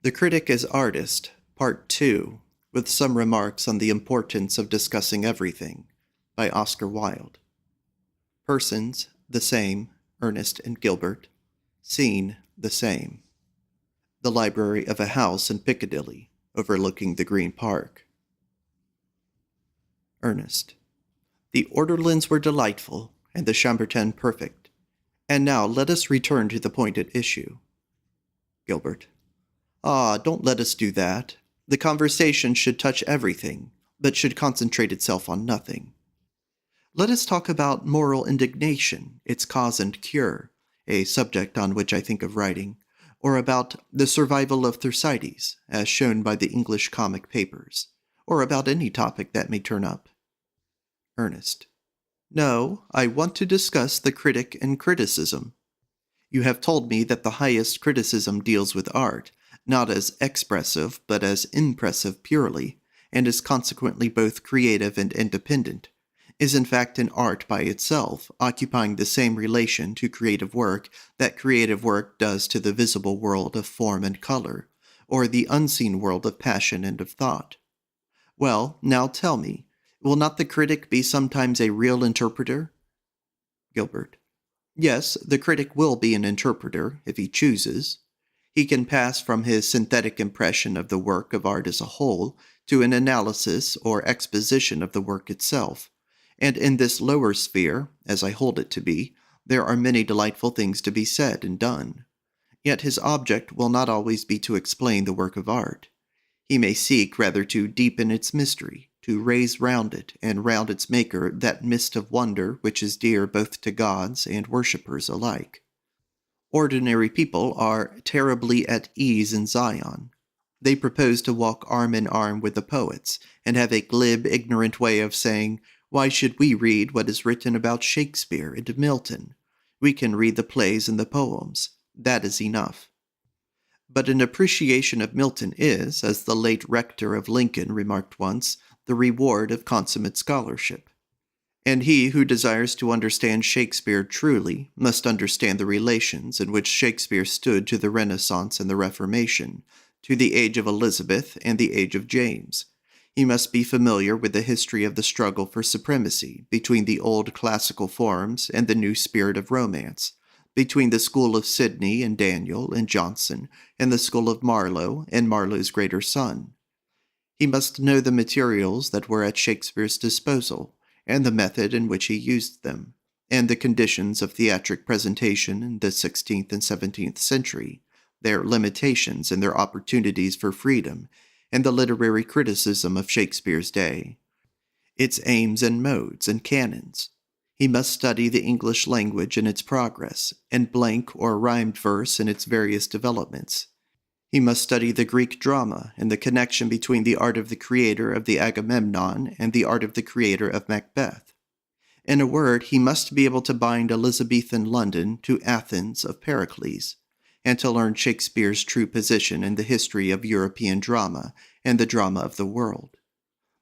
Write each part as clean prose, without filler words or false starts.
The Critic as Artist, Part 2, with some remarks on the importance of discussing everything, by Oscar Wilde. Persons, the same, Ernest and Gilbert. Scene, the same. The library of a house in Piccadilly, overlooking the Green Park. Ernest. The ortolans were delightful, and the Chambertin perfect. And now let us return to the point at issue. Gilbert. Ah, don't let us do that. The conversation should touch everything, but should concentrate itself on nothing. Let us talk about moral indignation, its cause and cure, a subject on which I think of writing, or about the survival of Thersites, as shown by the English comic papers, or about any topic that may turn up. Ernest. No, I want to discuss the critic and criticism. You have told me that the highest criticism deals with art, not as expressive, but as impressive purely, and is consequently both creative and independent, is in fact an art by itself, occupying the same relation to creative work that creative work does to the visible world of form and color, or the unseen world of passion and of thought. Well, now tell me, will not the critic be sometimes a real interpreter? Gilbert. Yes, the critic will be an interpreter, if he chooses. He can pass from his synthetic impression of the work of art as a whole to an analysis or exposition of the work itself, and in this lower sphere, as I hold it to be, there are many delightful things to be said and done. Yet his object will not always be to explain the work of art. He may seek rather to deepen its mystery, to raise round it and round its maker that mist of wonder which is dear both to gods and worshippers alike. Ordinary people are terribly at ease in Zion. They propose to walk arm in arm with the poets, and have a glib, ignorant way of saying, "Why should we read what is written about Shakespeare and Milton? We can read the plays and the poems. That is enough." But an appreciation of Milton is, as the late rector of Lincoln remarked once, the reward of consummate scholarship. And he who desires to understand Shakespeare truly must understand the relations in which Shakespeare stood to the Renaissance and the Reformation, to the age of Elizabeth and the age of James. He must be familiar with the history of the struggle for supremacy between the old classical forms and the new spirit of romance, between the school of Sidney and Daniel and Johnson and the school of Marlowe and Marlowe's greater son. He must know the materials that were at Shakespeare's disposal, and the method in which he used them, and the conditions of theatric presentation in the 16th and 17th century, their limitations and their opportunities for freedom, and the literary criticism of Shakespeare's day, its aims and modes and canons. He must study the English language in its progress, and blank or rhymed verse in its various developments. He must study the Greek drama and the connection between the art of the creator of the Agamemnon and the art of the creator of Macbeth. In a word, he must be able to bind Elizabethan London to Athens of Pericles, and to learn Shakespeare's true position in the history of European drama and the drama of the world.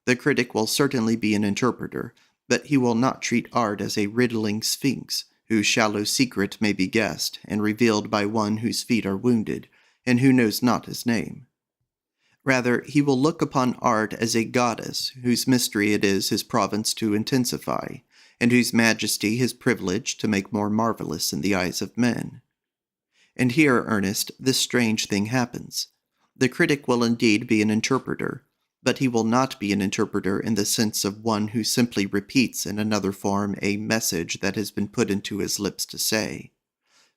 The critic will certainly be an interpreter, but he will not treat art as a riddling sphinx, whose shallow secret may be guessed and revealed by one whose feet are wounded, and who knows not his name. Rather, he will look upon art as a goddess whose mystery it is his province to intensify, and whose majesty his privilege to make more marvelous in the eyes of men. And here, Ernest, this strange thing happens. The critic will indeed be an interpreter, but he will not be an interpreter in the sense of one who simply repeats in another form a message that has been put into his lips to say.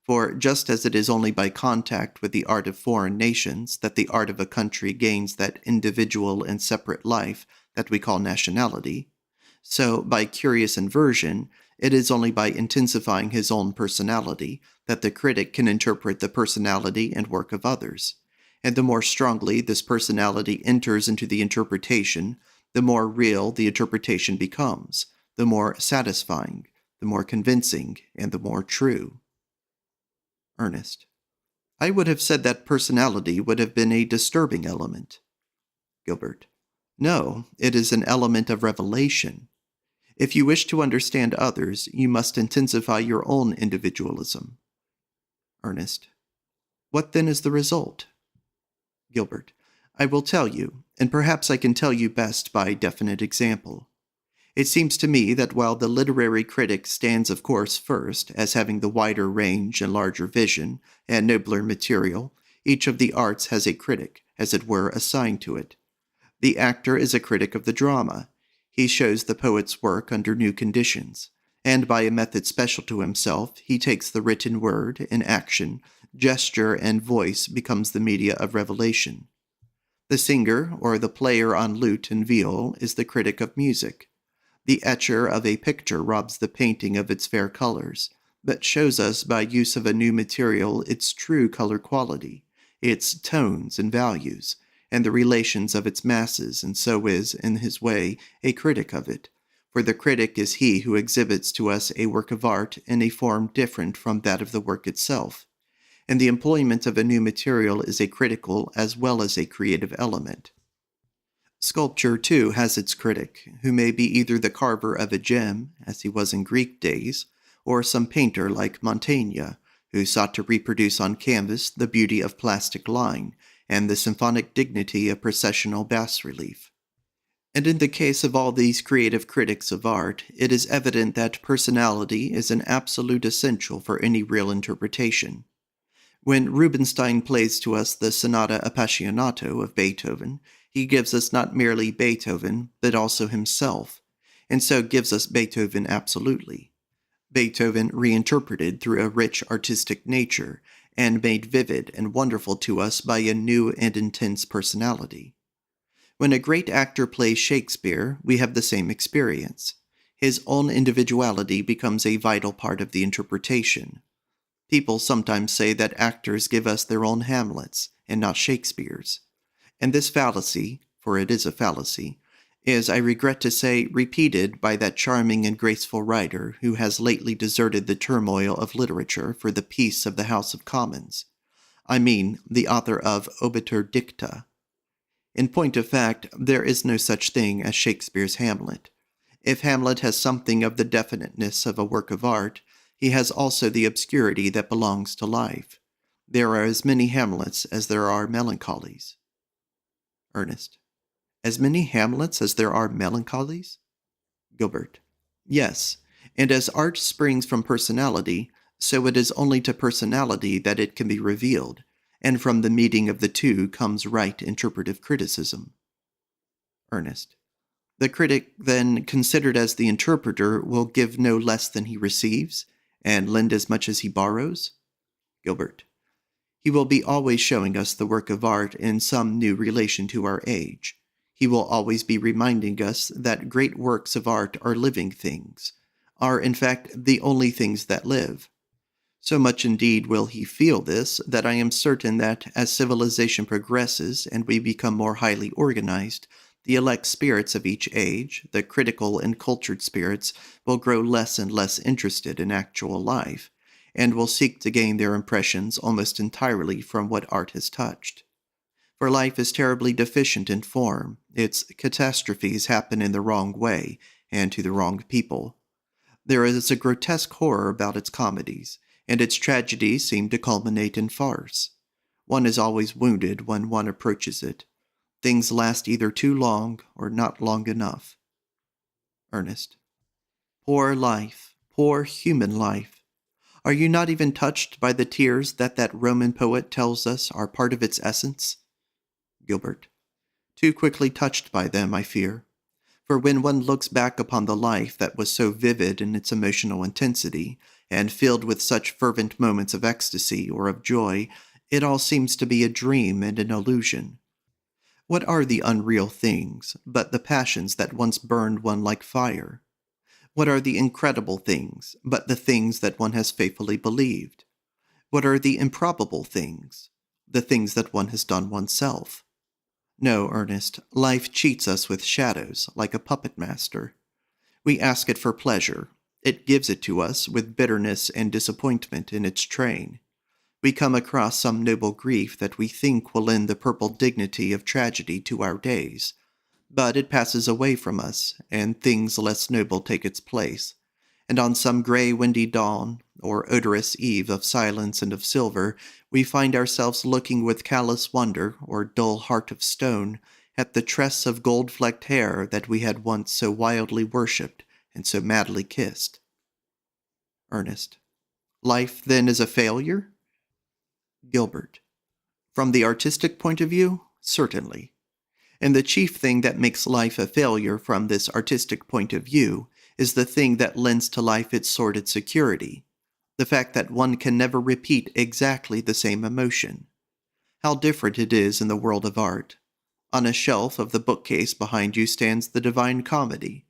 For just as it is only by contact with the art of foreign nations that the art of a country gains that individual and separate life that we call nationality, so by curious inversion, it is only by intensifying his own personality that the critic can interpret the personality and work of others. And the more strongly this personality enters into the interpretation, the more real the interpretation becomes, the more satisfying, the more convincing, and the more true. Ernest. I would have said that personality would have been a disturbing element. Gilbert. No, it is an element of revelation. If you wish to understand others, you must intensify your own individualism. Ernest. What then is the result? Gilbert. I will tell you, and perhaps I can tell you best by definite example. It seems to me that while the literary critic stands, of course, first, as having the wider range and larger vision, and nobler material, each of the arts has a critic, as it were, assigned to it. The actor is a critic of the drama. He shows the poet's work under new conditions, and by a method special to himself, he takes the written word in action, gesture, and voice becomes the media of revelation. The singer, or the player on lute and viol, is the critic of music. The etcher of a picture robs the painting of its fair colors, but shows us by use of a new material its true color quality, its tones and values, and the relations of its masses, and so is, in his way, a critic of it. For the critic is he who exhibits to us a work of art in a form different from that of the work itself. And the employment of a new material is a critical as well as a creative element. Sculpture, too, has its critic, who may be either the carver of a gem, as he was in Greek days, or some painter like Montaigne, who sought to reproduce on canvas the beauty of plastic line and the symphonic dignity of processional bas-relief. And in the case of all these creative critics of art, it is evident that personality is an absolute essential for any real interpretation. When Rubinstein plays to us the Sonata Appassionato of Beethoven, he gives us not merely Beethoven, but also himself, and so gives us Beethoven absolutely. Beethoven reinterpreted through a rich artistic nature, and made vivid and wonderful to us by a new and intense personality. When a great actor plays Shakespeare, we have the same experience. His own individuality becomes a vital part of the interpretation. People sometimes say that actors give us their own Hamlets, and not Shakespeare's. And this fallacy, for it is a fallacy, is, I regret to say, repeated by that charming and graceful writer who has lately deserted the turmoil of literature for the peace of the House of Commons. I mean, the author of Obiter Dicta. In point of fact, there is no such thing as Shakespeare's Hamlet. If Hamlet has something of the definiteness of a work of art, he has also the obscurity that belongs to life. There are as many Hamlets as there are melancholies. Ernest. As many Hamlets as there are melancholies? Gilbert. Yes, and as art springs from personality, so it is only to personality that it can be revealed, and from the meeting of the two comes right interpretive criticism. Ernest. The critic, then, considered as the interpreter, will give no less than he receives, and lend as much as he borrows? Gilbert. He will be always showing us the work of art in some new relation to our age. He will always be reminding us that great works of art are living things, are in fact the only things that live. So much indeed will he feel this, that I am certain that as civilization progresses and we become more highly organized, the elect spirits of each age, the critical and cultured spirits, will grow less and less interested in actual life, and will seek to gain their impressions almost entirely from what art has touched. For life is terribly deficient in form, its catastrophes happen in the wrong way, and to the wrong people. There is a grotesque horror about its comedies, and its tragedies seem to culminate in farce. One is always wounded when one approaches it. Things last either too long or not long enough. Ernest. Poor life, poor human life. Are you not even touched by the tears that Roman poet tells us are part of its essence? Gilbert. Too quickly touched by them, I fear. For when one looks back upon the life that was so vivid in its emotional intensity, and filled with such fervent moments of ecstasy or of joy, it all seems to be a dream and an illusion. What are the unreal things but the passions that once burned one like fire? What are the incredible things but the things that one has faithfully believed? What are the improbable things? The things that one has done oneself. No, Ernest, life cheats us with shadows, like a puppet master. We ask it for pleasure. It gives it to us with bitterness and disappointment in its train. We come across some noble grief that we think will lend the purple dignity of tragedy to our days, but it passes away from us, and things less noble take its place, and on some gray, windy dawn, or odorous eve of silence and of silver, we find ourselves looking with callous wonder, or dull heart of stone, at the tress of gold-flecked hair that we had once so wildly worshipped and so madly kissed. Ernest. Life, then, is a failure? Gilbert. From the artistic point of view, certainly. And the chief thing that makes life a failure from this artistic point of view is the thing that lends to life its sordid security, the fact that one can never repeat exactly the same emotion. How different it is in the world of art. On a shelf of the bookcase behind you stands the Divine Comedy,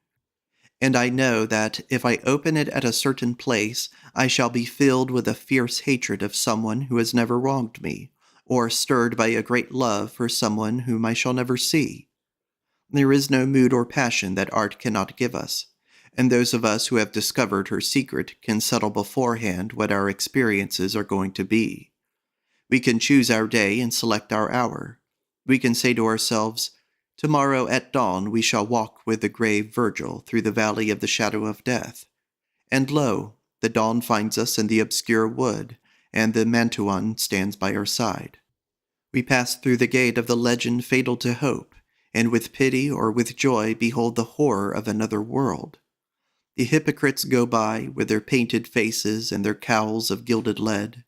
and I know that if I open it at a certain place, I shall be filled with a fierce hatred of someone who has never wronged me, or stirred by a great love for someone whom I shall never see. There is no mood or passion that art cannot give us, and those of us who have discovered her secret can settle beforehand what our experiences are going to be. We can choose our day and select our hour. We can say to ourselves, "Tomorrow at dawn we shall walk with the grave Virgil through the valley of the shadow of death." And lo, the dawn finds us in the obscure wood, and the Mantuan stands by our side. We pass through the gate of the legend fatal to hope, and with pity or with joy behold the horror of another world. The hypocrites go by with their painted faces and their cowls of gilded lead.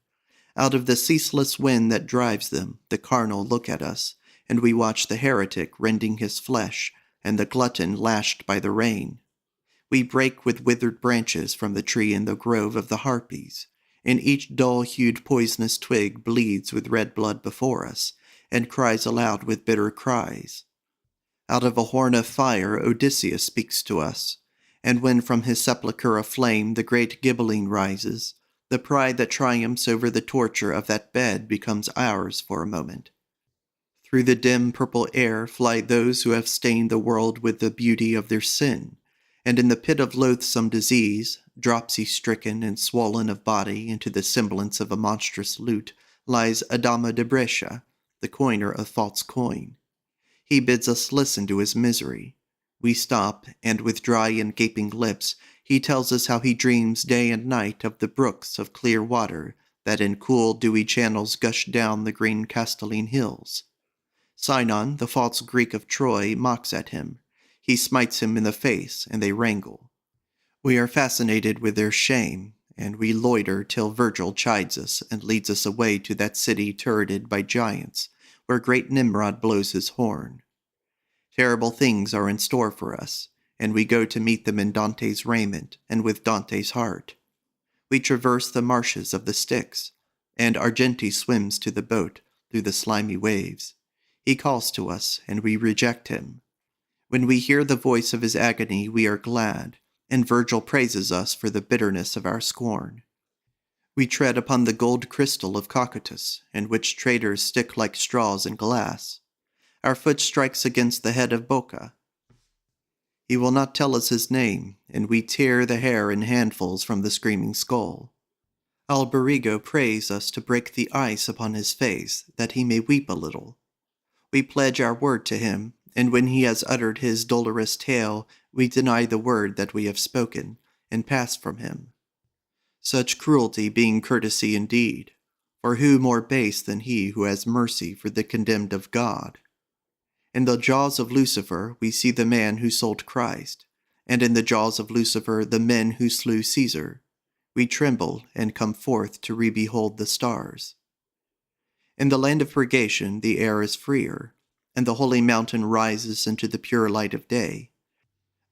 Out of the ceaseless wind that drives them, the carnal look at us, and we watch the heretic rending his flesh, and the glutton lashed by the rain. We break with withered branches from the tree in the grove of the Harpies, and each dull-hued poisonous twig bleeds with red blood before us, and cries aloud with bitter cries. Out of a horn of fire Odysseus speaks to us, and when from his sepulchre of flame the great Ghibelline rises, the pride that triumphs over the torture of that bed becomes ours for a moment. Through the dim purple air fly those who have stained the world with the beauty of their sin, and in the pit of loathsome disease, dropsy-stricken and swollen of body into the semblance of a monstrous lute, lies Adamo de Brescia, the coiner of false coin. He bids us listen to his misery. We stop, and with dry and gaping lips, he tells us how he dreams day and night of the brooks of clear water that in cool dewy channels gush down the green Castelline hills. Sinon, the false Greek of Troy, mocks at him. He smites him in the face, and they wrangle. We are fascinated with their shame, and we loiter till Virgil chides us and leads us away to that city turreted by giants, where great Nimrod blows his horn. Terrible things are in store for us, and we go to meet them in Dante's raiment and with Dante's heart. We traverse the marshes of the Styx, and Argenti swims to the boat through the slimy waves. He calls to us, and we reject him. When we hear the voice of his agony, we are glad, and Virgil praises us for the bitterness of our scorn. We tread upon the gold crystal of Cocytus, in which traders stick like straws in glass. Our foot strikes against the head of Bocca. He will not tell us his name, and we tear the hair in handfuls from the screaming skull. Alberigo prays us to break the ice upon his face, that he may weep a little. We pledge our word to him, and when he has uttered his dolorous tale, we deny the word that we have spoken, and pass from him. Such cruelty being courtesy indeed, for who more base than he who has mercy for the condemned of God? In the jaws of Lucifer we see the man who sold Christ, and in the jaws of Lucifer the men who slew Caesar. We tremble and come forth to re-behold the stars. In the land of purgation the air is freer, and the holy mountain rises into the pure light of day.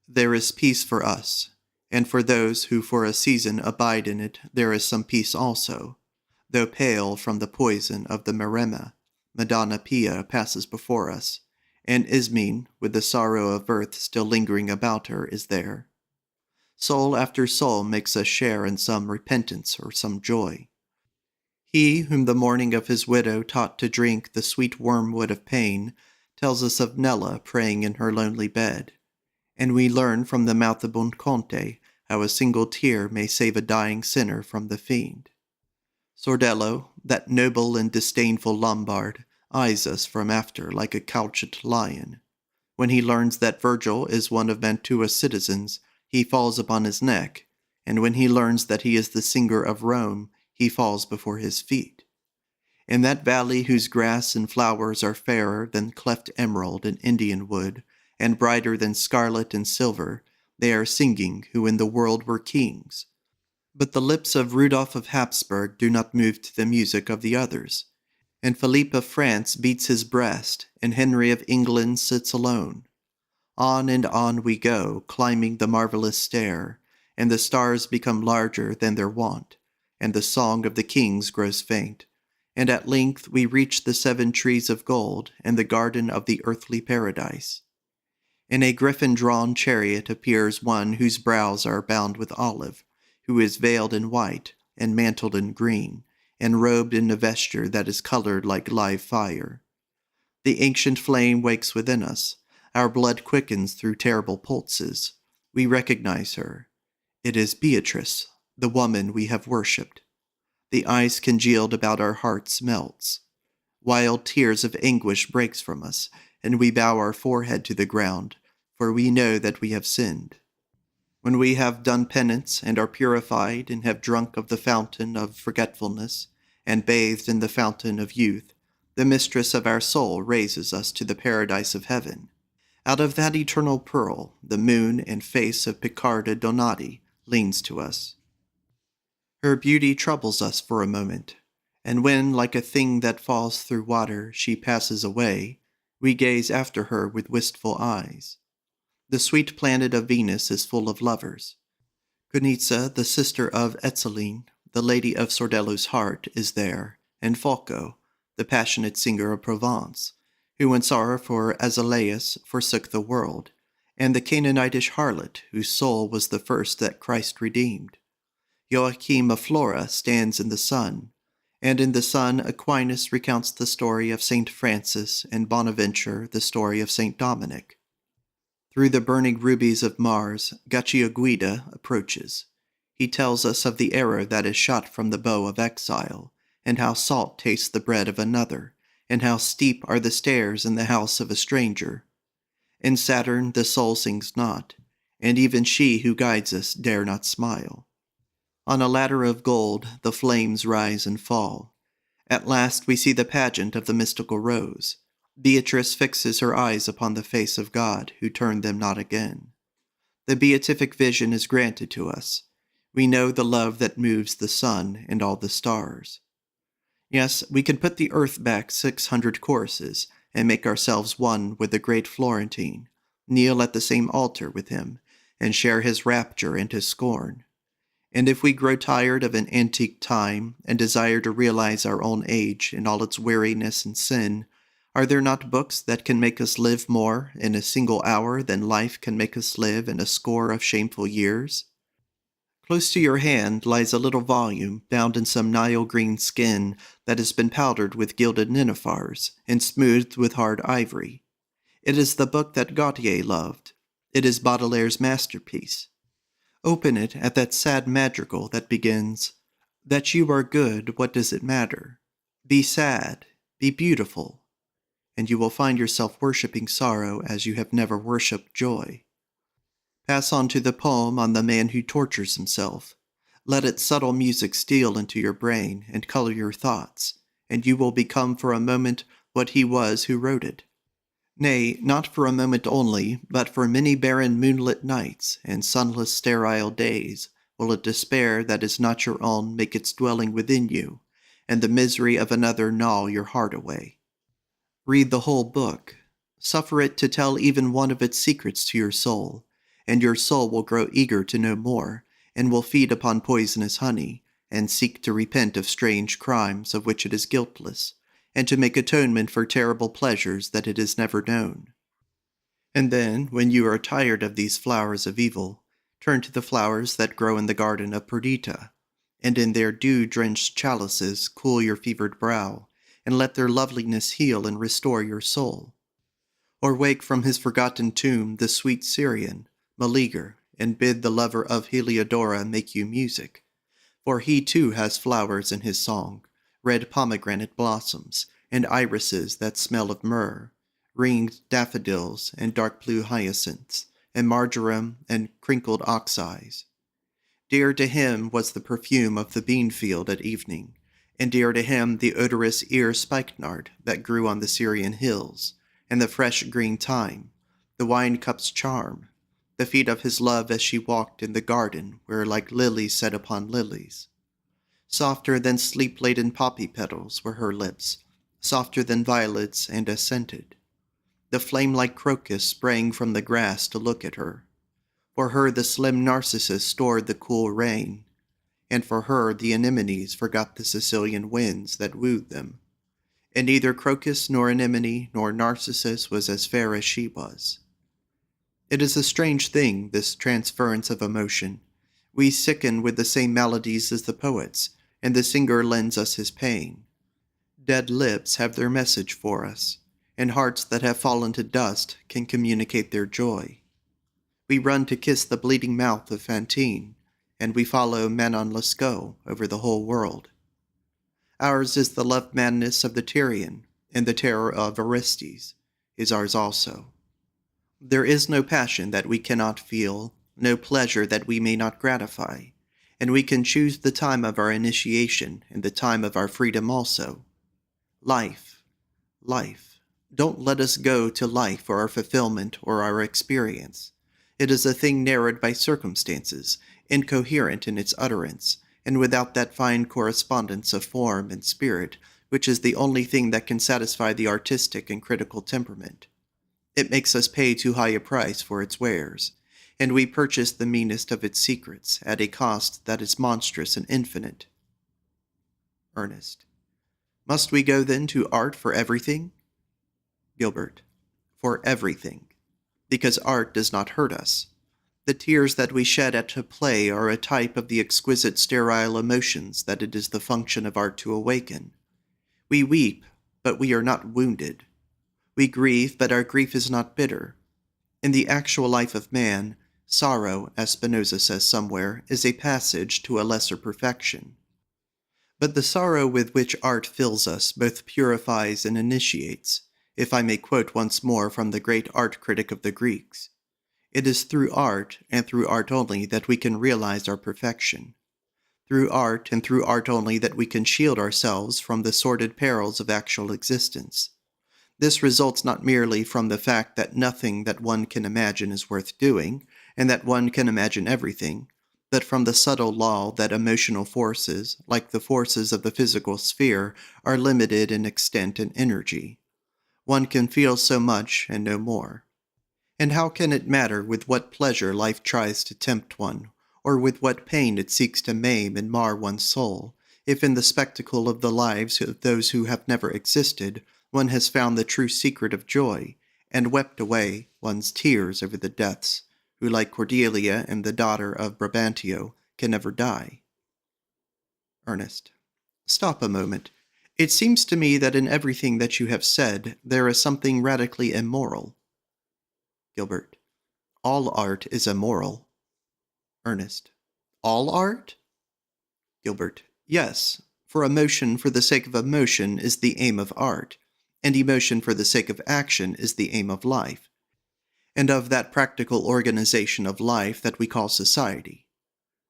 There is peace for us, and for those who for a season abide in it there is some peace also, though pale from the poison of the Maremma. Madonna Pia passes before us, and Ismene, with the sorrow of earth still lingering about her, is there. Soul after soul makes us share in some repentance or some joy. He whom the mourning of his widow taught to drink the sweet wormwood of pain tells us of Nella praying in her lonely bed, and we learn from the mouth of Bonconte how a single tear may save a dying sinner from the fiend. Sordello, that noble and disdainful Lombard, eyes us from after like a couched lion. When he learns that Virgil is one of Mantua's citizens, he falls upon his neck, and when he learns that he is the singer of Rome, he falls before his feet. In that valley whose grass and flowers are fairer than cleft emerald and Indian wood, and brighter than scarlet and silver, they are singing who in the world were kings. But the lips of Rudolph of Habsburg do not move to the music of the others, and Philippe of France beats his breast, and Henry of England sits alone. On and on we go, climbing the marvelous stair, and the stars become larger than their wont, and the song of the kings grows faint, and at length we reach the 7 trees of gold and the garden of the earthly paradise. In a griffin-drawn chariot appears one whose brows are bound with olive, who is veiled in white, and mantled in green, and robed in a vesture that is colored like live fire. The ancient flame wakes within us. Our blood quickens through terrible pulses. We recognize her. It is Beatrice, the woman we have worshipped. The ice congealed about our hearts melts. Wild tears of anguish breaks from us, and we bow our forehead to the ground, for we know that we have sinned. When we have done penance and are purified and have drunk of the fountain of forgetfulness and bathed in the fountain of youth, the mistress of our soul raises us to the paradise of heaven. Out of that eternal pearl, the moon and face of Picarda Donati leans to us. Her beauty troubles us for a moment, and when, like a thing that falls through water, she passes away, we gaze after her with wistful eyes. The sweet planet of Venus is full of lovers. Cunizza, the sister of Etzeline, the lady of Sordello's heart, is there, and Folco, the passionate singer of Provence, who in sorrow for Azaleus forsook the world, and the Canaanitish harlot, whose soul was the first that Christ redeemed. Joachim of Flora stands in the sun, and in the sun Aquinas recounts the story of Saint Francis, and Bonaventure the story of Saint Dominic. Through the burning rubies of Mars, Guida approaches. He tells us of the arrow that is shot from the bow of exile, and how salt tastes the bread of another, and how steep are the stairs in the house of a stranger. In Saturn the soul sings not, and even she who guides us dare not smile. On a ladder of gold the flames rise and fall. At last we see the pageant of the mystical rose. Beatrice fixes her eyes upon the face of God, who turned them not again. The beatific vision is granted to us. We know the love that moves the sun and all the stars. Yes, we can put the earth back 600 courses and make ourselves one with the great Florentine, kneel at the same altar with him, and share his rapture and his scorn. And if we grow tired of an antique time and desire to realize our own age in all its weariness and sin, are there not books that can make us live more in a single hour than life can make us live in a score of shameful years? Close to your hand lies a little volume bound in some Nile green skin that has been powdered with gilded nenuphars and smoothed with hard ivory. It is the book that Gautier loved. It is Baudelaire's masterpiece. Open it at that sad madrigal that begins, "That you are good, what does it matter? Be sad, be beautiful," and you will find yourself worshipping sorrow as you have never worshipped joy. Pass on to the poem on the man who tortures himself. Let its subtle music steal into your brain and color your thoughts, and you will become for a moment what he was who wrote it. Nay, not for a moment only, but for many barren moonlit nights and sunless sterile days will a despair that is not your own make its dwelling within you, and the misery of another gnaw your heart away. Read the whole book. Suffer it to tell even one of its secrets to your soul, and your soul will grow eager to know more, and will feed upon poisonous honey, and seek to repent of strange crimes of which it is guiltless, and to make atonement for terrible pleasures that it has never known. And then, when you are tired of these flowers of evil, turn to the flowers that grow in the garden of Perdita, and in their dew-drenched chalices cool your fevered brow, and let their loveliness heal and restore your soul. Or wake from his forgotten tomb the sweet Syrian, Meleager, and bid the lover of Heliodora make you music, for he too has flowers in his song, red pomegranate blossoms, and irises that smell of myrrh, ringed daffodils and dark blue hyacinths, and marjoram and crinkled ox eyes. Dear to him was the perfume of the bean field at evening, and dear to him the odorous ear spikenard that grew on the Syrian hills, and the fresh green thyme, the wine cup's charm, the feet of his love as she walked in the garden were like lilies set upon lilies. Softer than sleep-laden poppy petals were her lips, softer than violets and as scented. The flame-like crocus sprang from the grass to look at her. For her the slim narcissus stored the cool rain, and for her the anemones forgot the Sicilian winds that wooed them. And neither crocus nor anemone nor narcissus was as fair as she was. It is a strange thing, this transference of emotion. We sicken with the same maladies as the poets, and the singer lends us his pain. Dead lips have their message for us, and hearts that have fallen to dust can communicate their joy. We run to kiss the bleeding mouth of Fantine, and we follow Manon Lescaut over the whole world. Ours is the love madness of the Tyrian, and the terror of Orestes is ours also. There is no passion that we cannot feel, no pleasure that we may not gratify, and we can choose the time of our initiation and the time of our freedom also. Life, life. Don't let us go to life for our fulfillment or our experience. It is a thing narrowed by circumstances, incoherent in its utterance, and without that fine correspondence of form and spirit, which is the only thing that can satisfy the artistic and critical temperament. It makes us pay too high a price for its wares, and we purchase the meanest of its secrets at a cost that is monstrous and infinite. Ernest. Must we go then to art for everything? Gilbert. For everything. Because art does not hurt us. The tears that we shed at a play are a type of the exquisite sterile emotions that it is the function of art to awaken. We weep, but we are not wounded. We grieve, but our grief is not bitter. In the actual life of man, sorrow, as Spinoza says somewhere, is a passage to a lesser perfection. But the sorrow with which art fills us both purifies and initiates, if I may quote once more from the great art critic of the Greeks. It is through art, and through art only, that we can realize our perfection. Through art, and through art only, that we can shield ourselves from the sordid perils of actual existence. This results not merely from the fact that nothing that one can imagine is worth doing, and that one can imagine everything, but from the subtle law that emotional forces, like the forces of the physical sphere, are limited in extent and energy. One can feel so much and no more. And how can it matter with what pleasure life tries to tempt one, or with what pain it seeks to maim and mar one's soul, if in the spectacle of the lives of those who have never existed, one has found the true secret of joy, and wept away one's tears over the deaths, who, like Cordelia and the daughter of Brabantio, can never die? Ernest. Stop a moment. It seems to me that in everything that you have said, there is something radically immoral. Gilbert. All art is immoral. Ernest. All art? Gilbert. Yes, for emotion for the sake of emotion is the aim of art, and emotion for the sake of action is the aim of life, and of that practical organization of life that we call society.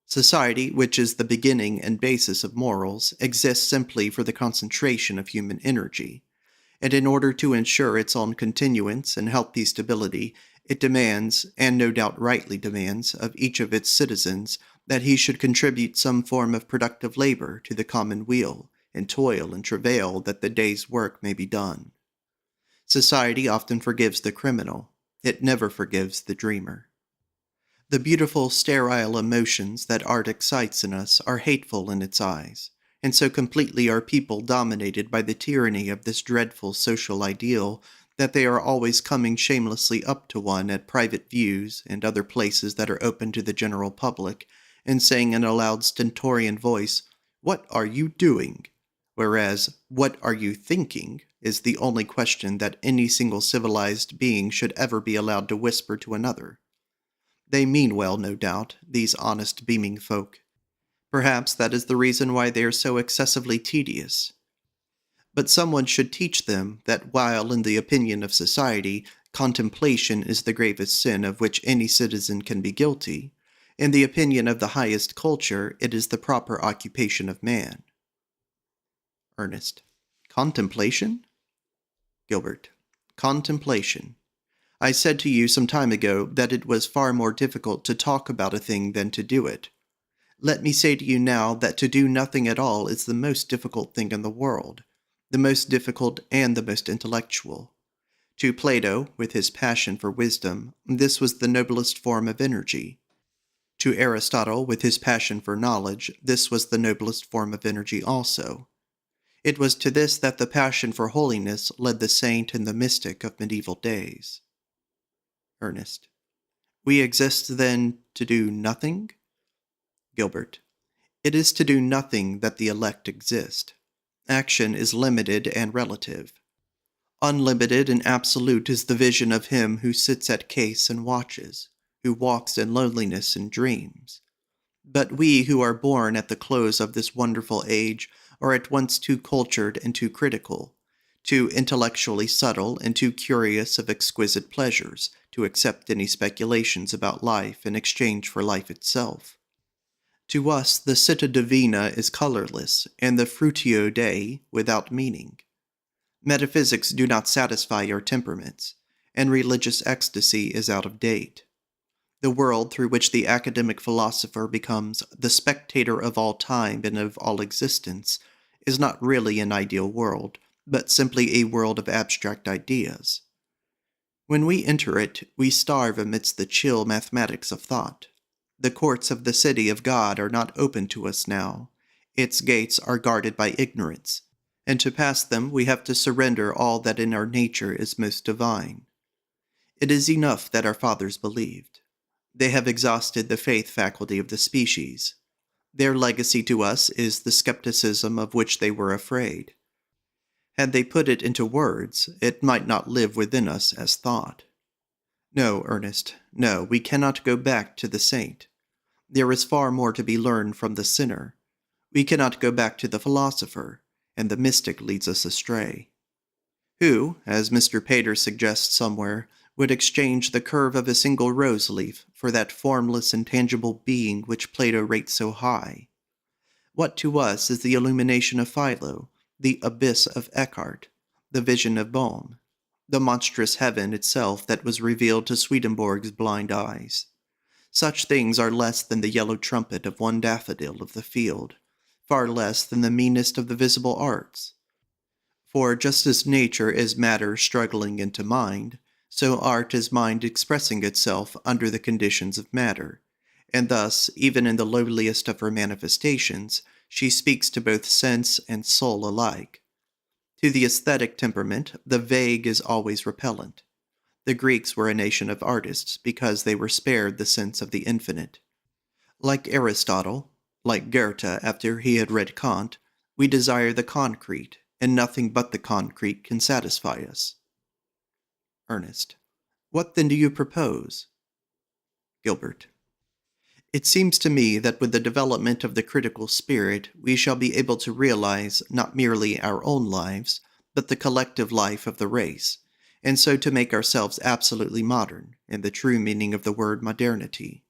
Society, which is the beginning and basis of morals, exists simply for the concentration of human energy, and in order to ensure its own continuance and healthy stability, it demands, and no doubt rightly demands, of each of its citizens that he should contribute some form of productive labor to the common weal, and toil and travail that the day's work may be done. Society often forgives the criminal. It never forgives the dreamer. The beautiful, sterile emotions that art excites in us are hateful in its eyes, and so completely are people dominated by the tyranny of this dreadful social ideal that they are always coming shamelessly up to one at private views and other places that are open to the general public, and saying in a loud stentorian voice, "What are you doing?" Whereas, "What are you thinking?" is the only question that any single civilized being should ever be allowed to whisper to another. They mean well, no doubt, these honest beaming folk. Perhaps that is the reason why they are so excessively tedious. But someone should teach them that while, in the opinion of society, contemplation is the gravest sin of which any citizen can be guilty, In the opinion of the highest culture, it is the proper occupation of man. Ernest. Contemplation? Gilbert. Contemplation. I said to you some time ago that it was far more difficult to talk about a thing than to do it. Let me say to you now that to do nothing at all is the most difficult thing in the world, the most difficult and the most intellectual. To Plato, with his passion for wisdom, this was the noblest form of energy. To Aristotle, with his passion for knowledge, this was the noblest form of energy also. It was to this that the passion for holiness led the saint and the mystic of medieval days. Ernest. We exist, then, to do nothing? Gilbert. It is to do nothing that the elect exist. Action is limited and relative. Unlimited and absolute is the vision of him who sits at case and watches, who walks in loneliness and dreams. But we who are born at the close of this wonderful age are at once too cultured and too critical, too intellectually subtle and too curious of exquisite pleasures to accept any speculations about life in exchange for life itself. To us, the Città Divina is colorless, and the Frutio Dei without meaning. Metaphysics do not satisfy our temperaments, and religious ecstasy is out of date. The world through which the academic philosopher becomes the spectator of all time and of all existence is not really an ideal world, but simply a world of abstract ideas. When we enter it, we starve amidst the chill mathematics of thought. The courts of the city of God are not open to us now. Its gates are guarded by ignorance, and to pass them we have to surrender all that in our nature is most divine. It is enough that our fathers believed. They have exhausted the faith faculty of the species. Their legacy to us is the skepticism of which they were afraid. Had they put it into words, it might not live within us as thought. No, Ernest, no, we cannot go back to the saint. There is far more to be learned from the sinner. We cannot go back to the philosopher, and the mystic leads us astray. Who, as Mr. Pater suggests somewhere, would exchange the curve of a single rose leaf for that formless, intangible being which Plato rates so high? What to us is the illumination of Philo, the abyss of Eckhart, the vision of Bohm, the monstrous heaven itself that was revealed to Swedenborg's blind eyes? Such things are less than the yellow trumpet of one daffodil of the field, far less than the meanest of the visible arts. For just as nature is matter struggling into mind, so art is mind expressing itself under the conditions of matter, and thus, even in the lowliest of her manifestations, she speaks to both sense and soul alike. To the aesthetic temperament, the vague is always repellent. The Greeks were a nation of artists because they were spared the sense of the infinite. Like Aristotle, like Goethe after he had read Kant, we desire the concrete, and nothing but the concrete can satisfy us. Ernest. What then do you propose? Gilbert. It seems to me that with the development of the critical spirit, we shall be able to realize not merely our own lives, but the collective life of the race, and so to make ourselves absolutely modern, in the true meaning of the word modernity.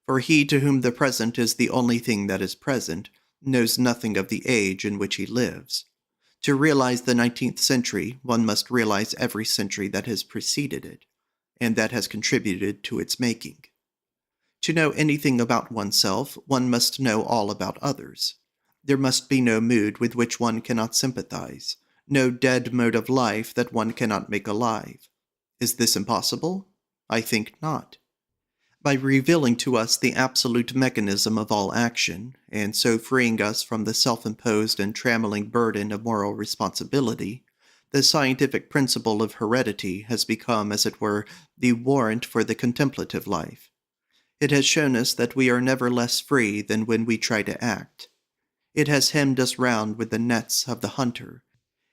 For he to whom the present is the only thing that is present, knows nothing of the age in which he lives. To realize the 19th century, one must realize every century that has preceded it, and that has contributed to its making. To know anything about oneself, one must know all about others. There must be no mood with which one cannot sympathize, no dead mode of life that one cannot make alive. Is this impossible? I think not. By revealing to us the absolute mechanism of all action, and so freeing us from the self-imposed and trammeling burden of moral responsibility, the scientific principle of heredity has become, as it were, the warrant for the contemplative life. It has shown us that we are never less free than when we try to act. It has hemmed us round with the nets of the hunter,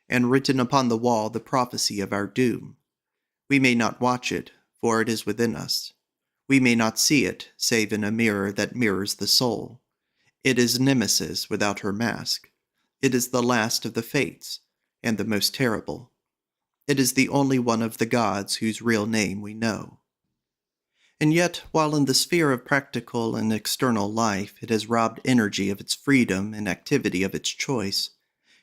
and written upon the wall the prophecy of our doom. We may not watch it, for it is within us. We may not see it, save in a mirror that mirrors the soul. It is Nemesis without her mask. It is the last of the fates, and the most terrible. It is the only one of the gods whose real name we know. And yet, while in the sphere of practical and external life it has robbed energy of its freedom and activity of its choice,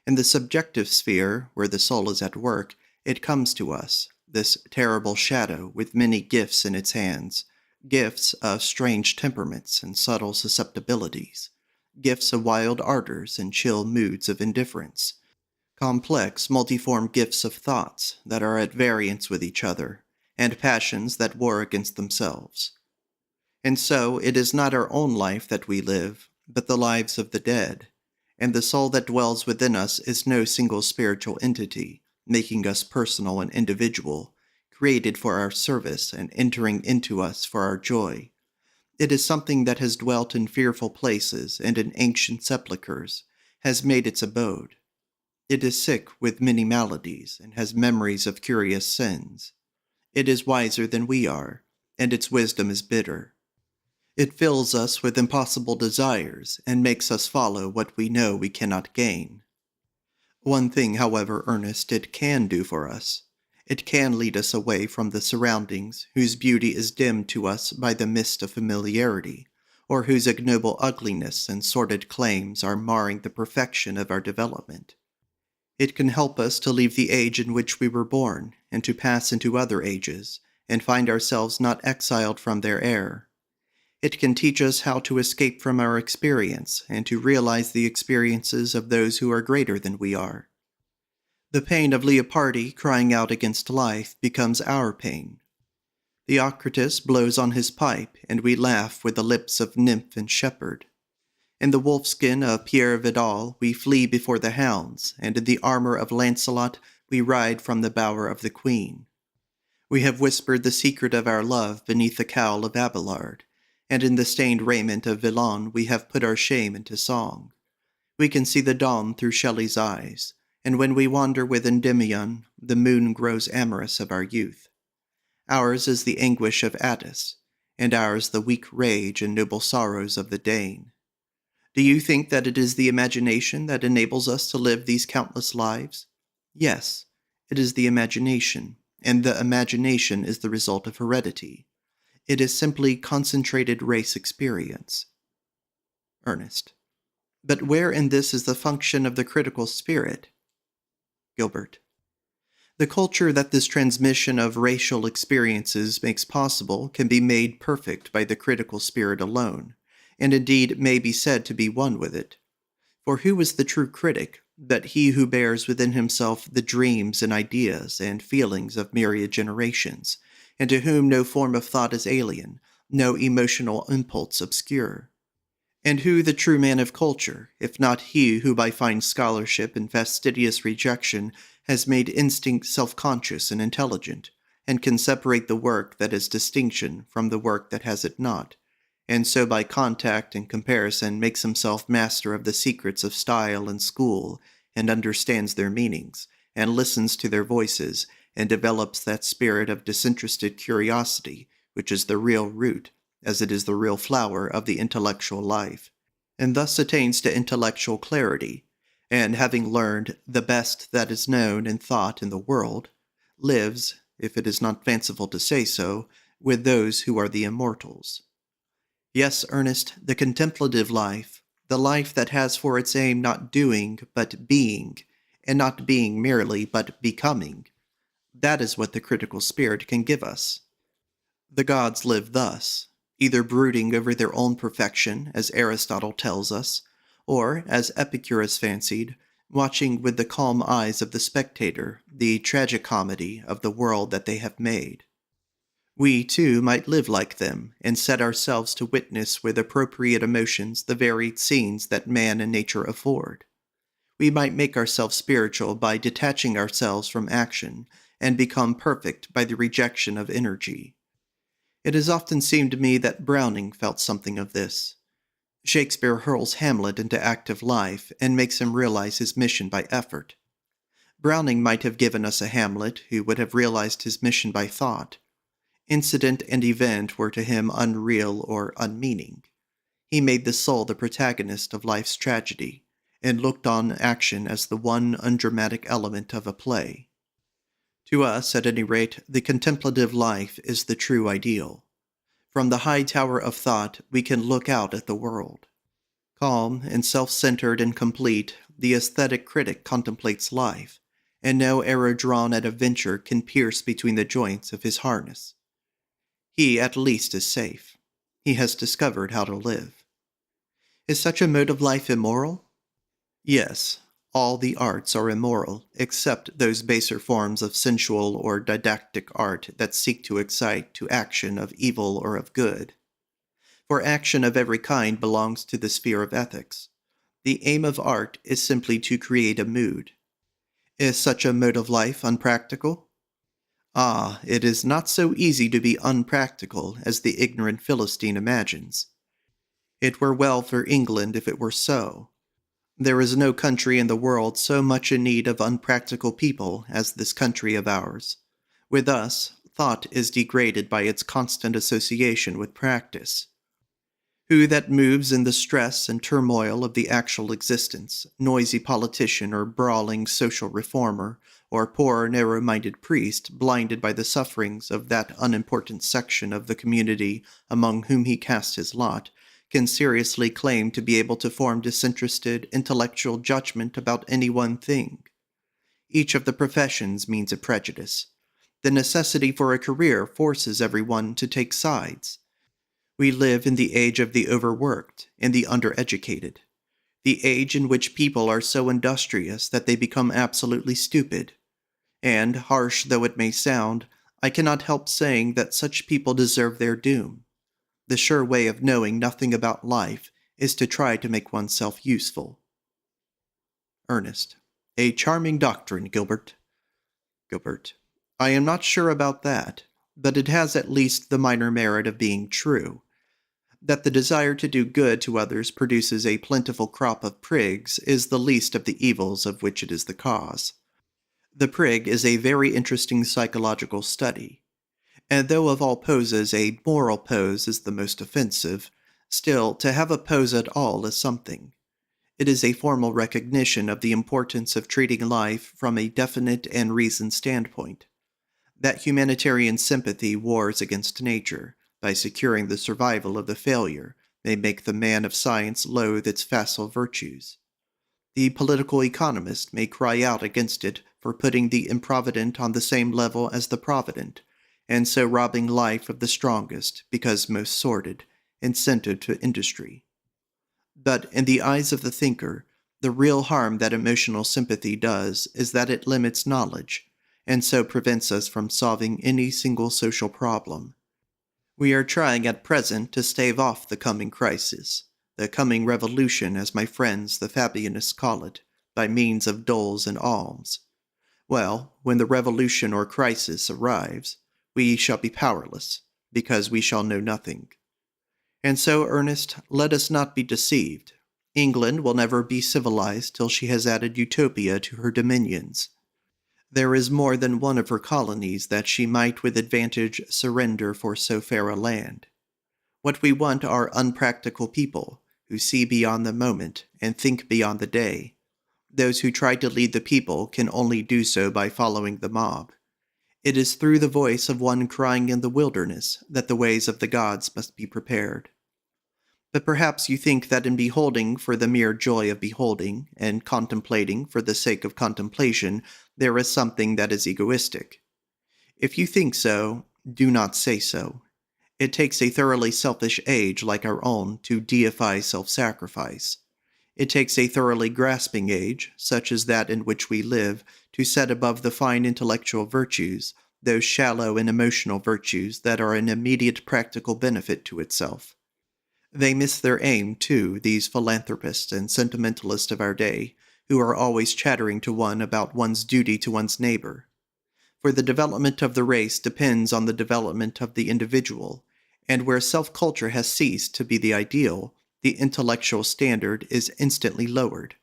in the subjective sphere, where the soul is at work, it comes to us, this terrible shadow with many gifts in its hands, gifts of strange temperaments and subtle susceptibilities, gifts of wild ardors and chill moods of indifference, complex, multiform gifts of thoughts that are at variance with each other, and passions that war against themselves. And so it is not our own life that we live, but the lives of the dead, and the soul that dwells within us is no single spiritual entity, making us personal and individual, created for our service and entering into us for our joy. It is something that has dwelt in fearful places and in ancient sepulchres, has made its abode. It is sick with many maladies, and has memories of curious sins. It is wiser than we are, and its wisdom is bitter. It fills us with impossible desires, and makes us follow what we know we cannot gain. One thing, however, Ernest, it can do for us. It can lead us away from the surroundings whose beauty is dimmed to us by the mist of familiarity, or whose ignoble ugliness and sordid claims are marring the perfection of our development. It can help us to leave the age in which we were born, and to pass into other ages, and find ourselves not exiled from their air. It can teach us how to escape from our experience, and to realize the experiences of those who are greater than we are. The pain of Leopardi crying out against life becomes our pain. Theocritus blows on his pipe, and we laugh with the lips of nymph and shepherd. In the wolfskin of Pierre Vidal we flee before the hounds, and in the armor of Lancelot we ride from the bower of the queen. We have whispered the secret of our love beneath the cowl of Abelard, and in the stained raiment of Villon we have put our shame into song. We can see the dawn through Shelley's eyes, and when we wander with Endymion, the moon grows amorous of our youth. Ours is the anguish of Attis, and ours the weak rage and noble sorrows of the Dane. Do you think that it is the imagination that enables us to live these countless lives? Yes, it is the imagination, and the imagination is the result of heredity. It is simply concentrated race experience. Ernest. But where in this is the function of the critical spirit? Gilbert. The culture that this transmission of racial experiences makes possible can be made perfect by the critical spirit alone, and indeed may be said to be one with it. For who is the true critic but he who bears within himself the dreams and ideas and feelings of myriad generations, and to whom no form of thought is alien, no emotional impulse obscure? And who the true man of culture, if not he who by fine scholarship and fastidious rejection has made instinct self-conscious and intelligent, and can separate the work that has distinction from the work that has it not, and so by contact and comparison makes himself master of the secrets of style and school, and understands their meanings, and listens to their voices, and develops that spirit of disinterested curiosity, which is the real root, as it is the real flower of the intellectual life, and thus attains to intellectual clarity, and having learned the best that is known and thought in the world, lives, if it is not fanciful to say so, with those who are the immortals. Yes, Ernest, the contemplative life, the life that has for its aim not doing, but being, and not being merely, but becoming, that is what the critical spirit can give us. The gods live thus, either brooding over their own perfection, as Aristotle tells us, or, as Epicurus fancied, watching with the calm eyes of the spectator the tragicomedy of the world that they have made. We, too, might live like them, and set ourselves to witness with appropriate emotions the varied scenes that man and nature afford. We might make ourselves spiritual by detaching ourselves from action, and become perfect by the rejection of energy. It has often seemed to me that Browning felt something of this. Shakespeare hurls Hamlet into active life, and makes him realize his mission by effort. Browning might have given us a Hamlet who would have realized his mission by thought. Incident and event were to him unreal or unmeaning. He made the soul the protagonist of life's tragedy, and looked on action as the one undramatic element of a play. To us, at any rate, the contemplative life is the true ideal. From the high tower of thought, we can look out at the world. Calm and self-centered and complete, the aesthetic critic contemplates life, and no arrow drawn at a venture can pierce between the joints of his harness. He at least is safe. He has discovered how to live. Is such a mode of life immoral? Yes, all the arts are immoral, except those baser forms of sensual or didactic art that seek to excite to action of evil or of good. For action of every kind belongs to the sphere of ethics. The aim of art is simply to create a mood. Is such a mode of life unpractical? Ah, it is not so easy to be unpractical as the ignorant Philistine imagines. It were well for England if it were so. There is no country in the world so much in need of unpractical people as this country of ours. With us, thought is degraded by its constant association with practice. Who that moves in the stress and turmoil of the actual existence, noisy politician or brawling social reformer, or poor narrow-minded priest blinded by the sufferings of that unimportant section of the community among whom he casts his lot, can seriously claim to be able to form disinterested, intellectual judgment about any one thing. Each of the professions means a prejudice. The necessity for a career forces everyone to take sides. We live in the age of the overworked and the undereducated, the age in which people are so industrious that they become absolutely stupid. And, harsh though it may sound, I cannot help saying that such people deserve their doom. The sure way of knowing nothing about life is to try to make oneself useful. Ernest. A charming doctrine, Gilbert. Gilbert. I am not sure about that, but it has at least the minor merit of being true. That the desire to do good to others produces a plentiful crop of prigs is the least of the evils of which it is the cause. The prig is a very interesting psychological study, and though of all poses a moral pose is the most offensive, still to have a pose at all is something. It is a formal recognition of the importance of treating life from a definite and reasoned standpoint. That humanitarian sympathy wars against nature, by securing the survival of the failure, may make the man of science loathe its facile virtues. The political economist may cry out against it for putting the improvident on the same level as the provident, and so robbing life of the strongest, because most sordid, incentive to industry. But in the eyes of the thinker, the real harm that emotional sympathy does is that it limits knowledge, and so prevents us from solving any single social problem. We are trying at present to stave off the coming crisis, the coming revolution as my friends the Fabianists call it, by means of doles and alms. Well, when the revolution or crisis arrives, we shall be powerless, because we shall know nothing. And so, Ernest, let us not be deceived. England will never be civilized till she has added utopia to her dominions. There is more than one of her colonies that she might with advantage surrender for so fair a land. What we want are unpractical people, who see beyond the moment and think beyond the day. Those who try to lead the people can only do so by following the mob. It is through the voice of one crying in the wilderness that the ways of the gods must be prepared. But perhaps you think that in beholding for the mere joy of beholding, and contemplating for the sake of contemplation, there is something that is egoistic. If you think so, do not say so. It takes a thoroughly selfish age like our own to deify self-sacrifice. It takes a thoroughly grasping age, such as that in which we live, to set above the fine intellectual virtues those shallow and emotional virtues that are an immediate practical benefit to itself. They miss their aim, too, these philanthropists and sentimentalists of our day, who are always chattering to one about one's duty to one's neighbor. For the development of the race depends on the development of the individual, and where self-culture has ceased to be the ideal, the intellectual standard is instantly lowered,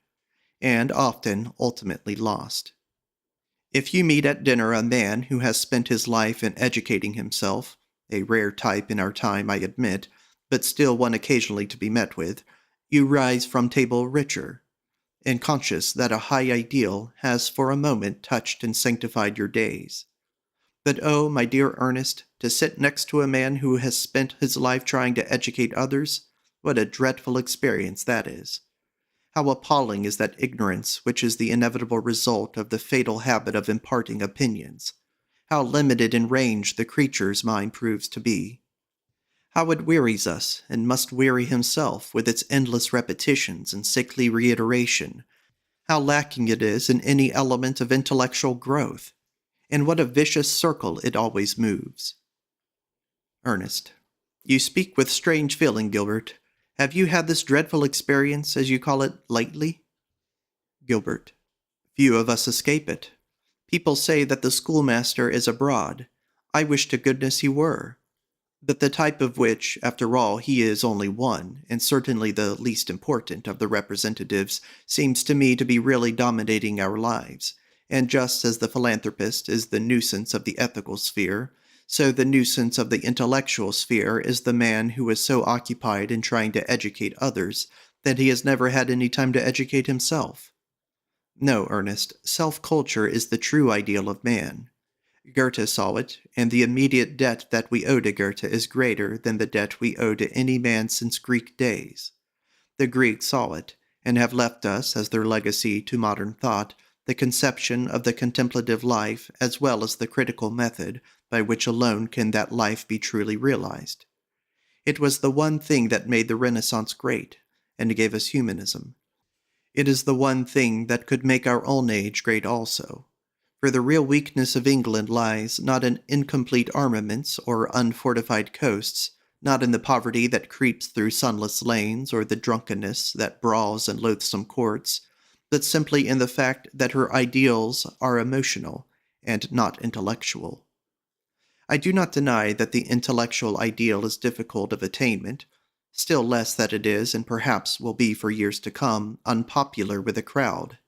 and often ultimately lost. If you meet at dinner a man who has spent his life in educating himself, a rare type in our time, I admit, but still one occasionally to be met with, you rise from table richer, and conscious that a high ideal has for a moment touched and sanctified your days. But oh, my dear Ernest, to sit next to a man who has spent his life trying to educate others, what a dreadful experience that is. How appalling is that ignorance which is the inevitable result of the fatal habit of imparting opinions. How limited in range the creature's mind proves to be. How it wearies us, and must weary himself, with its endless repetitions and sickly reiteration. How lacking it is in any element of intellectual growth. And what a vicious circle it always moves. Ernest. You speak with strange feeling, Gilbert. Have you had this dreadful experience, as you call it, lately? Gilbert. Few of us escape it. People say that the schoolmaster is abroad. I wish to goodness he were. But the type of which, after all, he is only one, and certainly the least important of the representatives, seems to me to be really dominating our lives. And just as the philanthropist is the nuisance of the ethical sphere, so the nuisance of the intellectual sphere is the man who is so occupied in trying to educate others that he has never had any time to educate himself. No, Ernest, self-culture is the true ideal of man. Goethe saw it, and the immediate debt that we owe to Goethe is greater than the debt we owe to any man since Greek days. The Greeks saw it, and have left us, as their legacy to modern thought, the conception of the contemplative life as well as the critical method by which alone can that life be truly realized. It was the one thing that made the Renaissance great, and gave us humanism. It is the one thing that could make our own age great also. For the real weakness of England lies not in incomplete armaments or unfortified coasts, not in the poverty that creeps through sunless lanes or the drunkenness that brawls in loathsome courts, but simply in the fact that her ideals are emotional and not intellectual. I do not deny that the intellectual ideal is difficult of attainment, still less that it is, and perhaps will be for years to come, unpopular with a crowd.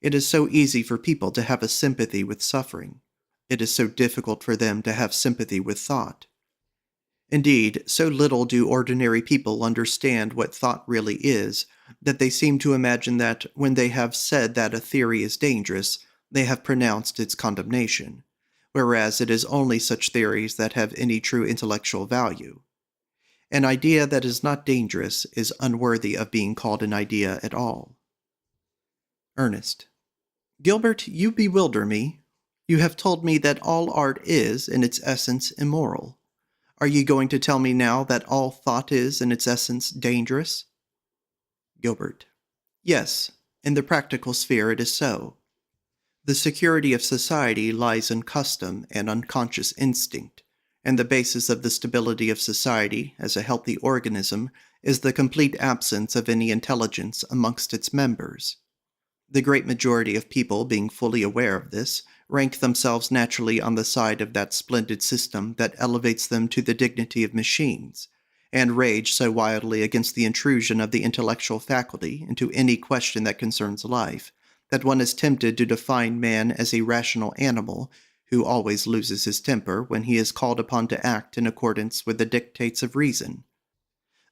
It is so easy for people to have a sympathy with suffering. It is so difficult for them to have sympathy with thought. Indeed, so little do ordinary people understand what thought really is, that they seem to imagine that, when they have said that a theory is dangerous, they have pronounced its condemnation, whereas it is only such theories that have any true intellectual value. An idea that is not dangerous is unworthy of being called an idea at all. Ernest. Gilbert, you bewilder me. You have told me that all art is, in its essence, immoral. Are you going to tell me now that all thought is, in its essence, dangerous? Gilbert. Yes, in the practical sphere it is so. The security of society lies in custom and unconscious instinct, and the basis of the stability of society, as a healthy organism, is the complete absence of any intelligence amongst its members. The great majority of people, being fully aware of this, rank themselves naturally on the side of that splendid system that elevates them to the dignity of machines, and rage so wildly against the intrusion of the intellectual faculty into any question that concerns life, that one is tempted to define man as a rational animal who always loses his temper when he is called upon to act in accordance with the dictates of reason.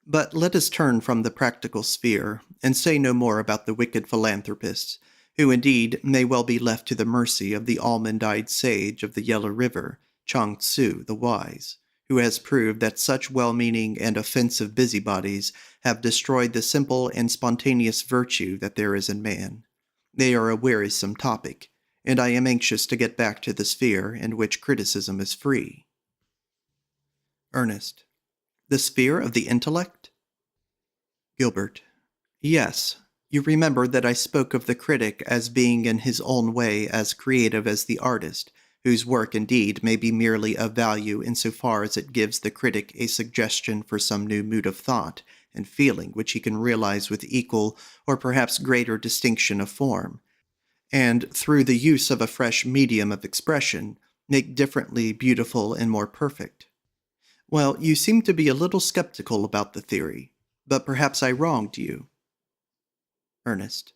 But let us turn from the practical sphere, and say no more about the wicked philanthropists, who indeed may well be left to the mercy of the almond-eyed sage of the Yellow River, Chuang Tzu the Wise, who has proved that such well-meaning and offensive busybodies have destroyed the simple and spontaneous virtue that there is in man. They are a wearisome topic, and I am anxious to get back to the sphere in which criticism is free. Ernest. The sphere of the intellect? Gilbert. Yes. You remember that I spoke of the critic as being in his own way as creative as the artist, whose work indeed may be merely of value insofar as it gives the critic a suggestion for some new mood of thought and feeling which he can realize with equal or perhaps greater distinction of form, and through the use of a fresh medium of expression, make differently beautiful and more perfect. Well, you seem to be a little skeptical about the theory, but perhaps I wronged you. Ernest.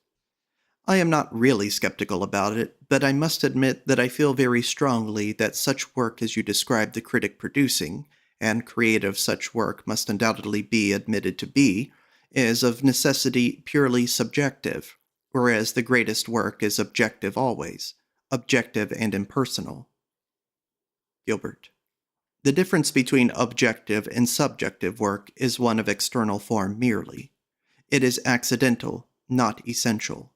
I am not really skeptical about it, but I must admit that I feel very strongly that such work as you describe the critic producing, and creative such work must undoubtedly be admitted to be, is of necessity purely subjective, whereas the greatest work is objective always, objective and impersonal. Gilbert. The difference between objective and subjective work is one of external form merely. It is accidental, not essential.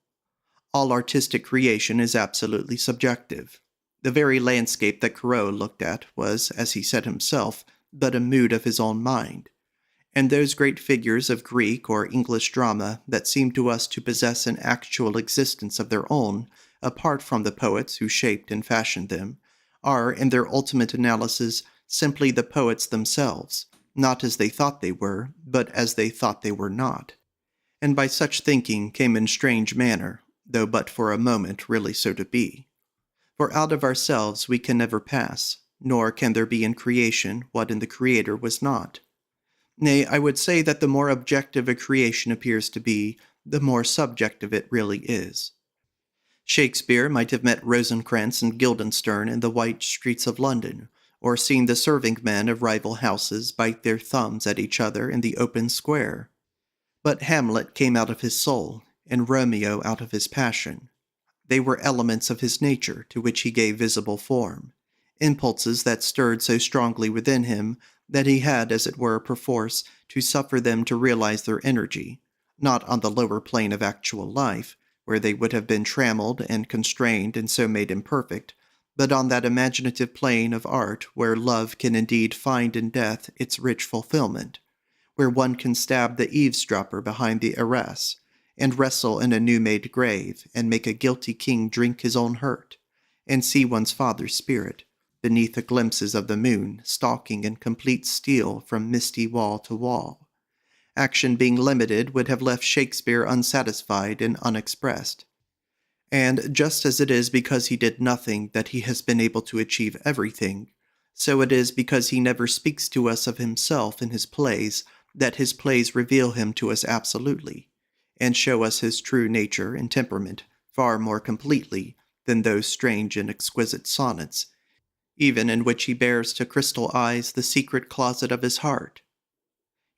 All artistic creation is absolutely subjective. The very landscape that Corot looked at was, as he said himself, but a mood of his own mind. And those great figures of Greek or English drama that seem to us to possess an actual existence of their own, apart from the poets who shaped and fashioned them, are, in their ultimate analysis, simply the poets themselves, not as they thought they were, but as they thought they were not. And by such thinking came in strange manner, though but for a moment really so to be. For out of ourselves we can never pass, nor can there be in creation what in the Creator was not. Nay, I would say that the more objective a creation appears to be, the more subjective it really is. Shakespeare might have met Rosencrantz and Guildenstern in the white streets of London, or seen the serving men of rival houses bite their thumbs at each other in the open square. But Hamlet came out of his soul, and Romeo out of his passion. They were elements of his nature to which he gave visible form, impulses that stirred so strongly within him that he had, as it were, perforce, to suffer them to realize their energy, not on the lower plane of actual life, where they would have been trammeled and constrained and so made imperfect, but on that imaginative plane of art where love can indeed find in death its rich fulfillment, where one can stab the eavesdropper behind the arras, and wrestle in a new-made grave, and make a guilty king drink his own hurt, and see one's father's spirit, beneath the glimpses of the moon, stalking in complete steel from misty wall to wall. Action being limited would have left Shakespeare unsatisfied and unexpressed. And just as it is because he did nothing that he has been able to achieve everything, so it is because he never speaks to us of himself in his plays that his plays reveal him to us absolutely, and show us his true nature and temperament far more completely than those strange and exquisite sonnets, even in which he bears to crystal eyes the secret closet of his heart.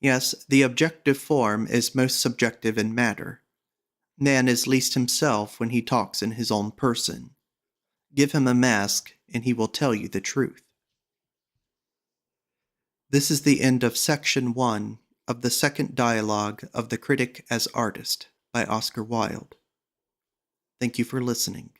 Yes, the objective form is most subjective in matter. Man is least himself when he talks in his own person. Give him a mask, and he will tell you the truth. This is the end of Section 1 of the second dialogue of The Critic as Artist by Oscar Wilde. Thank you for listening.